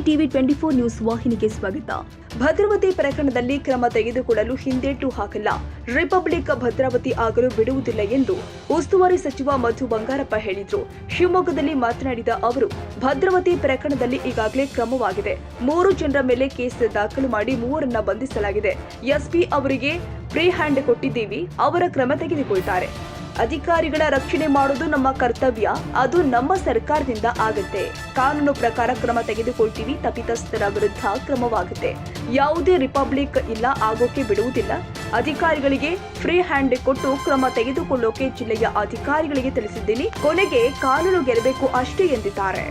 TV 24 news ವಾಹಿನಿಗೆ ಸ್ವಾಗತ. ಭದ್ರಾವತಿ ಪ್ರಕರಣದಲ್ಲಿ ಕ್ರಮ ತೆಗೆದುಕೊಳ್ಳಲು ಹಿಂದೇಟು ಹಾಕಲ್ಲ. ರಿಪಬ್ಲಿಕ್ ಭದ್ರಾವತಿ ಆಗಲು ಬಿಡುವುದಿಲ್ಲ ಎಂದು ಉಸ್ತುವಾರಿ ಸಚಿವ ಮಧು ಬಂಗಾರಪ್ಪ ಹೇಳಿದರು. ಶಿವಮೊಗ್ಗದಲ್ಲಿ ಮಾತನಾಡಿದ ಅವರು, ಭದ್ರಾವತಿ ಪ್ರಕರಣದಲ್ಲಿ ಈಗಾಗಲೇ ಕ್ರಮವಾಗಿದೆ. 3 ಜನರ ಮೇಲೆ ಕೇಸ್ ದಾಖಲು ಮಾಡಿ 3ರನ್ನ ಬಂಧಿಸಲಾಗಿದೆ. ಎಸ್ಪಿ ಅವರಿಗೆ ಫ್ರೀ ಹ್ಯಾಂಡ್ ಕೊಟ್ಟಿದ್ದೀವಿ, ಅವರ ಕ್ರಮ ತೆಗೆದುಕೊಳ್ತಾರೆ. ಅಧಿಕಾರಿಗಳ ರಕ್ಷಣೆ ಮಾಡುವುದು ನಮ್ಮ ಕರ್ತವ್ಯ, ಅದು ನಮ್ಮ ಸರ್ಕಾರದಿಂದ ಆಗುತ್ತೆ. ಕಾನೂನು ಪ್ರಕಾರ ಕ್ರಮ ತೆಗೆದುಕೊಳ್ತೀವಿ. ತಪ್ಪಿತಸ್ಥರ ವಿರುದ್ಧ ಕ್ರಮವಾಗುತ್ತೆ. ಯಾವುದೇ ರಿಪಬ್ಲಿಕ್ ಇಲ್ಲ, ಆಗೋಕೆ ಬಿಡುವುದಿಲ್ಲ. ಅಧಿಕಾರಿಗಳಿಗೆ ಫ್ರೀ ಹ್ಯಾಂಡ್ ಕೊಟ್ಟು ಕ್ರಮ ತೆಗೆದುಕೊಳ್ಳೋಕೆ ಜಿಲ್ಲೆಯ ಅಧಿಕಾರಿಗಳಿಗೆ ತಿಳಿಸಿದ್ದೀನಿ. ಕೊನೆಗೆ ಕಾನೂನು ಗೆಲ್ಲಬೇಕು ಅಷ್ಟೇ ಎಂದಿದ್ದಾರೆ.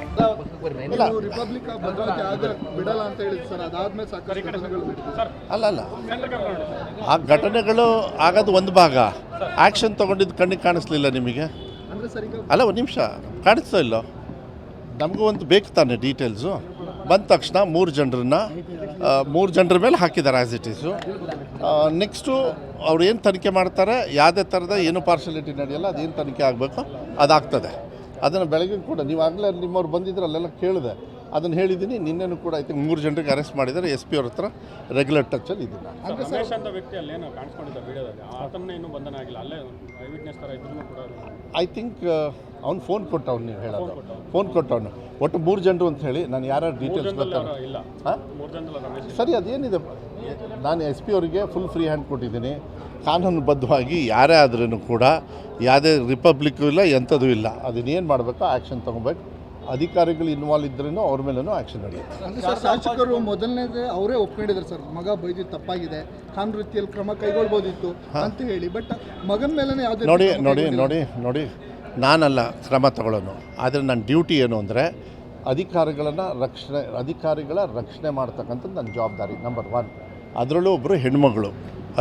ಅಲ್ಲ ಆ ಘಟನೆಗಳು ಆಗೋದು ಒಂದು ಭಾಗ. ಆ್ಯಕ್ಷನ್ ತೊಗೊಂಡಿದ್ದು ಕಣ್ಣಿಗೆ ಕಾಣಿಸ್ಲಿಲ್ಲ ನಿಮಗೆ? ಅಲ್ಲ, ಒಂದು ನಿಮಿಷ ಕಾಣಿಸ್ತಾ ಇಲ್ಲ. ನಮಗೂ ಒಂದು ಬೇಕು ತಾನೆ ಡೀಟೇಲ್ಸು. ಬಂದ ತಕ್ಷಣ 3 ಜನರ ಮೇಲೆ ಹಾಕಿದ್ದಾರೆ ಆ್ಯಸ್ ಇಟ್ ಈಸು. ನೆಕ್ಸ್ಟು ಅವ್ರು ಏನು ತನಿಖೆ ಮಾಡ್ತಾರೆ, ಯಾವುದೇ ಥರದ ಏನು ಪಾರ್ಶಲಿಟಿ ನಡೆಯಲ್ಲ, ಅದೇನು ತನಿಖೆ ಆಗಬೇಕು ಅದಾಗ್ತದೆ. ಅದನ್ನು ಬೆಳಗ್ಗೆ ಕೂಡ ನೀವು ಆಗಲೇ ನಿಮ್ಮವ್ರು ಬಂದಿದ್ರು, ಅಲ್ಲೆಲ್ಲ ಕೇಳಿದೆ, ಅದನ್ನು ಹೇಳಿದ್ದೀನಿ. ನಿನ್ನೆನೂ ಕೂಡ ಐತೆ 3 ಜನರಿಗೆ ಅರೆಸ್ಟ್ ಮಾಡಿದ್ದಾರೆ. ಎಸ್ ಪಿ ಅವ್ರ ಹತ್ರ ರೆಗ್ಯುಲರ್ ಟಚ್ಚಲ್ಲಿ ಇದ್ದೀನಿ. ಐ ಥಿಂಕ್ ಅವ್ನು ಫೋನ್ ಕೊಟ್ಟವ್ನು, ನೀವು ಹೇಳೋದು ಫೋನ್ ಕೊಟ್ಟವನು. ಒಟ್ಟು 3 ಜನರು ಅಂತ ಹೇಳಿ ನಾನು ಯಾರ್ಯಾರು ಡೀಟೇಲ್ಸ್ ಗೊತ್ತಾಗ ಸರಿ. ಅದೇನಿದೆ, ನಾನು ಎಸ್ ಪಿ ಅವರಿಗೆ ಫುಲ್ ಫ್ರೀ ಹ್ಯಾಂಡ್ ಕೊಟ್ಟಿದ್ದೀನಿ. ಕಾನೂನುಬದ್ಧವಾಗಿ ಯಾರೇ ಆದ್ರೂ ಕೂಡ ಯಾವುದೇ ರಿಪಬ್ಲಿಕ್ಕು ಇಲ್ಲ, ಎಂಥದ್ದು ಇಲ್ಲ. ಅದನ್ನೇನು ಮಾಡಬೇಕು ಆ್ಯಕ್ಷನ್ ತೊಗೊಬೇಕು. ಅಧಿಕಾರಿಗಳು ಇನ್ವಾಲ್ವ್ ಇದ್ರೂ ಅವ್ರ ಮೇಲೂ ಆ್ಯಕ್ಷನ್ ನಡೆಯುತ್ತೆ. ಶಾಸಕರು ಮೊದಲನೇದೇ ಅವರೇ ಒಪ್ಕೊಂಡಿದ್ದಾರೆ ಸರ್, ಮಗ ಬೈದಿದ್ದು ತಪ್ಪಾಗಿದೆ, ಕಾನೂನು ರೀತಿಯಲ್ಲಿ ಕ್ರಮ ಕೈಗೊಳ್ಬೋದಿತ್ತು ಅಂತ ಹೇಳಿ. ಬಟ್ ಮಗನ ಮೇಲೆ ಯಾವುದೇ ನೋಡಿ ನಾನಲ್ಲ ಕ್ರಮ ತಗೊಳ್ಳೋನು. ಆದರೆ ನನ್ನ ಡ್ಯೂಟಿ ಏನು ಅಂದರೆ ಅಧಿಕಾರಿಗಳ ರಕ್ಷಣೆ ಮಾಡ್ತಕ್ಕಂಥದ್ದು ನನ್ನ ಜವಾಬ್ದಾರಿ ನಂಬರ್ 1. ಅದರಲ್ಲೂ ಒಬ್ಬರು ಹೆಣ್ಮಗಳು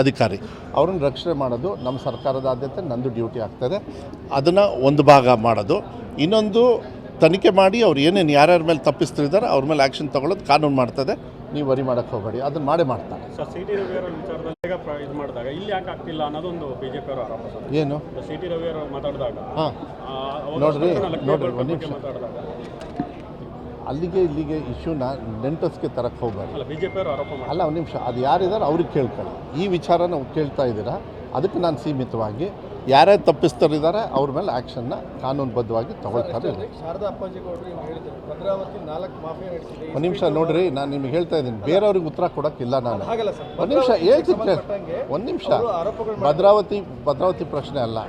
ಅಧಿಕಾರಿ, ಅವ್ರನ್ನ ರಕ್ಷಣೆ ಮಾಡೋದು ನಮ್ಮ ಸರ್ಕಾರದ ಆದ್ಯತೆ, ನಂದು ಡ್ಯೂಟಿ ಆಗ್ತದೆ. ಅದನ್ನು ಒಂದು ಭಾಗ ಮಾಡೋದು. ಇನ್ನೊಂದು ತನಿಖೆ ಮಾಡಿ ಅವ್ರು ಏನೇನು ಯಾರ್ಯಾರ ಮೇಲೆ ತಪ್ಪಿಸ್ತಿದ್ದಾರೆ ಅವ್ರ ಮೇಲೆ ಆ್ಯಕ್ಷನ್ ತೊಗೊಳ್ಳೋದು ಕಾನೂನು ಮಾಡ್ತದೆ. ನೀವು ವರಿ ಮಾಡೋಕ್ಕೆ ಹೋಗಬೇಡಿ, ಅದನ್ನು ಮಾಡ್ತಾರೆ. ಏನು ನೋಡ್ರಿ ಒಂದು ನಿಮಿಷ, ಅಲ್ಲಿಗೆ ಇಲ್ಲಿಗೆ ಇಶ್ಯೂನ ನೆಂಟಸ್ಗೆ ತರಕ್ಕೆ ಹೋಗಬೇಡಿ. ಅಲ್ಲ, ಒಂದು ನಿಮಿಷ, ಅದು ಯಾರಿದ್ದಾರೆ ಅವ್ರಿಗೆ ಕೇಳ್ಕೊಳ್ಳಿ. ಈ ವಿಚಾರ ನಾವು ಕೇಳ್ತಾ ಇದ್ದೀರಾ, ಅದಕ್ಕೆ ನಾನು ಸೀಮಿತವಾಗಿ ಯಾರ್ಯಾರು ತಪ್ಪಿಸ್ತರಿದ್ದಾರೆ ಅವ್ರ ಮೇಲೆ ಆ್ಯಕ್ಷನ್ನ ಕಾನೂನುಬದ್ಧವಾಗಿ ತಗೊಳ್ತಾರೆ. ಒಂದು ನಿಮಿಷ ನೋಡ್ರಿ, ನಾನು ನಿಮಗೆ ಹೇಳ್ತಾ ಇದ್ದೀನಿ, ಬೇರೆಯವ್ರಿಗೆ ಉತ್ತರ ಕೊಡೋಕ್ಕಿಲ್ಲ ನಾನು. ಒಂದು ನಿಮಿಷ ಹೇಳ್ತೀನಿ, ಒಂದು ನಿಮಿಷ. ಭದ್ರಾವತಿ ಪ್ರಶ್ನೆ ಅಲ್ಲ,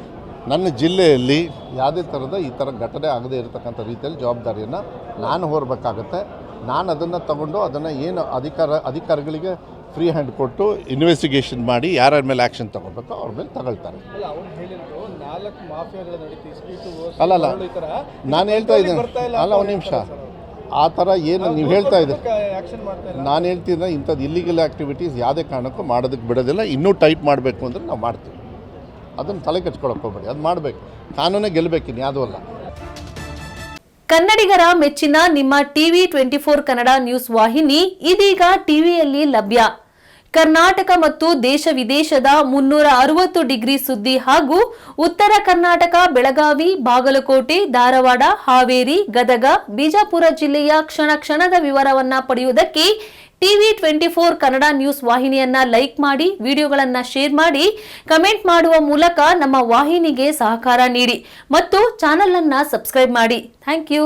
ನನ್ನ ಜಿಲ್ಲೆಯಲ್ಲಿ ಯಾವುದೇ ಥರದ ಈ ಥರ ಘಟನೆ ಆಗದೇ ಇರತಕ್ಕಂಥ ರೀತಿಯಲ್ಲಿ ಜವಾಬ್ದಾರಿಯನ್ನು ನಾನು ಹೊರಬೇಕಾಗತ್ತೆ. ನಾನು ಅದನ್ನು ತಗೊಂಡು ಅದನ್ನು ಏನು ಅಧಿಕಾರಿಗಳಿಗೆ ಫ್ರೀ ಹ್ಯಾಂಡ್ ಕೊಟ್ಟು ಇನ್ವೆಸ್ಟಿಗೇಷನ್ ಮಾಡಿ ಯಾರ್ಯಾರ ಮೇಲೆ ಆ್ಯಕ್ಷನ್ ತಗೋಬೇಕು ಅವ್ರ ಮೇಲೆ ತಗೊಳ್ತಾರೆ. ಅಲ್ಲ ನಾನು ಹೇಳ್ತಾ ಇದ್ದೀನಿ, ಅಲ್ಲ ಒಂದು ನಿಮಿಷ, ಆ ಥರ ಏನು ನೀವು ಹೇಳ್ತಾ ಇದ್ದೀರಿ, ನಾನು ಹೇಳ್ತಿದ್ದೆ ಇಂಥದ್ದು ಇಲ್ಲಿಗಲ್ ಆ್ಯಕ್ಟಿವಿಟೀಸ್ ಯಾವುದೇ ಕಾರಣಕ್ಕೂ ಮಾಡೋದಕ್ಕೆ ಬಿಡೋದಿಲ್ಲ. ಇನ್ನೂ ಟೈಟ್ ಮಾಡಬೇಕು ಅಂದರೆ ನಾವು ಮಾಡ್ತೀವಿ. ಅದನ್ನು ತಲೆ ಕೆಚ್ಕೊಳಕ್ಕೆ ಹೋಗ್ಬೇಡಿ, ಅದು ಮಾಡಬೇಕು. ಕಾನೂನೇ ಗೆಲ್ಲಬೇಕಿನ್ನು ಯಾವುದೂ ಅಲ್ಲ. ಕನ್ನಡಿಗರ ಮೆಚ್ಚಿನ ನಿಮ್ಮ ಟಿವಿ 24 ಕನ್ನಡ ನ್ಯೂಸ್ ವಾಹಿನಿ ಇದೀಗ ಟಿವಿಯಲ್ಲಿ ಲಭ್ಯ. ಕರ್ನಾಟಕ ಮತ್ತು ದೇಶ ವಿದೇಶದ 360 ಡಿಗ್ರಿ ಸುದ್ದಿ ಹಾಗೂ ಉತ್ತರ ಕರ್ನಾಟಕ, ಬೆಳಗಾವಿ, ಬಾಗಲಕೋಟೆ, ಧಾರವಾಡ, ಹಾವೇರಿ, ಗದಗ, ಬಿಜಾಪುರ ಜಿಲ್ಲೆಯ ಕ್ಷಣ ಕ್ಷಣದ ವಿವರವನ್ನ ಪಡೆಯುವುದಕ್ಕೆ ಟಿವಿ 24 ಕನ್ನಡ ನ್ಯೂಸ್ ವಾಹಿನಿಯನ್ನ ಲೈಕ್ ಮಾಡಿ, ವಿಡಿಯೋಗಳನ್ನ ಶೇರ್ ಮಾಡಿ, ಕಮೆಂಟ್ ಮಾಡುವ ಮೂಲಕ ನಮ್ಮ ವಾಹಿನಿಗೆ ಸಹಕಾರ ನೀಡಿ ಮತ್ತು ಚಾನೆಲ್ ಅನ್ನ ಸಬ್ಸ್ಕ್ರೈಬ್ ಮಾಡಿ. Thank you.